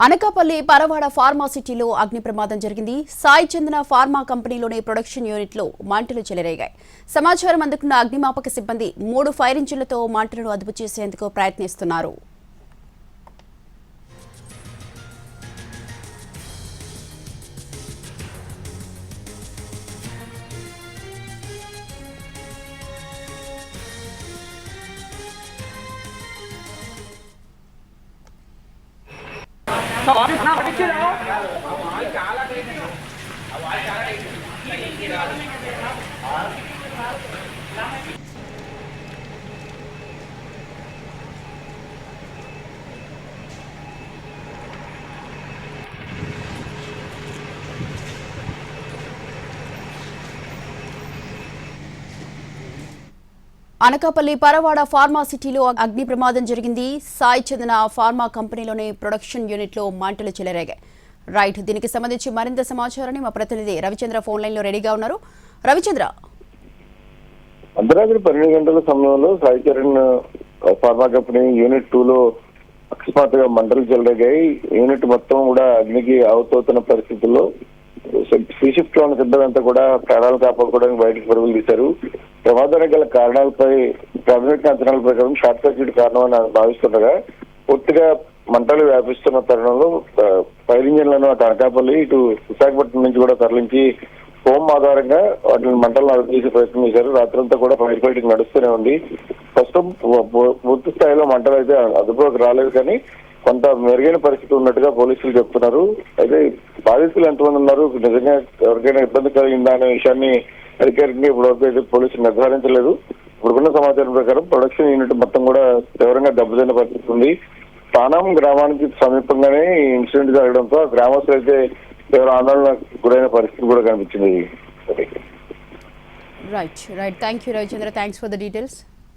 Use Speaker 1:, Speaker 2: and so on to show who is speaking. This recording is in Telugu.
Speaker 1: అనకాపల్లి పరవాడ ఫార్మా సిటీలో అగ్ని ప్రమాదం జరిగింది. సాయి చందన ఫార్మా కంపెనీలోని ప్రొడక్షన్ యూనిట్లో మంటలు చెలరేగాయి. సమాచారం అందుకున్న అగ్నిమాపక సిబ్బంది 3 ఫైర్ ఇంజిన్లతో మంటలను అదుపు చేసేందుకు ప్రయత్నిస్తున్నారు. అనకాపల్లి పరవాడ ఫార్మా సిటీలో అగ్ని ప్రమాదం జరిగింది. సాయి చందన ఫార్మా కంపెనీలోని ప్రొడక్షన్ యూనిట్లో మంటలు చెలరేగాయి. రైట్, దీనికి సంబంధించి మరింత సమాచారాన్ని మా ప్రతినిధి రవిచంద్ర ఫోన్ లైన్ లో రెడీగా ఉన్నారు. రవిచంద్ర,
Speaker 2: అర్ధరాత్రి 12 గంటల సమయంలో Sai Charan pharma company unit 2 లో అకస్మాత్తుగా మంటలు చెలరేగాయి. యూనిట్ మొత్తం కూడా అగ్నికి ఆవుతవుతున్న పరిస్థితుల్లో షిఫ్ట్ లో ఉన్న సిబ్బందంతా కూడా ప్రాణాలు కాపాడుకోవడానికి బయటకు పరుగులు తీశారు. ప్రమాదానికి గల కారణాలపై ప్రాథమిక అంచనాల ప్రకారం షార్ట్ సర్క్యూట్ కారణమని భావిస్తుండగా పూర్తిగా మంటలు వ్యాపిస్తున్న తరుణంలో ఫైర్ ఇంజిన్లను అటు అనకాపల్లి ఇటు విశాఖపట్నం నుంచి కూడా తరలించి హోమ్ ఆధారంగా వాటిని మంటలను అదుపు చేసే ప్రయత్నం చేశారు. రాత్రంతా కూడా ఫైర్ ఫైటింగ్ నడుస్తూనే ఉంది. ప్రస్తుతం పూర్తి స్థాయిలో మంటలు అయితే అదుపులోకి రాలేదు, కానీ కొంత మెరుగైన పరిస్థితి ఉన్నట్టుగా పోలీసులు చెప్తున్నారు. అయితే బాధితులు ఎంతమంది ఉన్నారు, నిజంగా ఎవరికైనా ఇబ్బంది కలిగిందా అనే విషయాన్ని అధికారికంగా ఇప్పటివరకు అయితే పోలీసులు నిర్ధారించలేదు. ఇప్పుడున్న సమాచారం ప్రకారం ప్రొడక్షన్ యూనిట్ మొత్తం కూడా తీవ్రంగా దెబ్బతిన్న పరిస్థితి ఉంది. స్థానం గ్రామానికి సమీపంగానే ఈ ఇన్సిడెంట్ జరగడంతో గ్రామస్తులు అయితే తీవ్ర ఆందోళనకు గురైన పరిస్థితి కూడా కనిపించింది.
Speaker 1: Right, thank you Ravichandra, thanks for the details.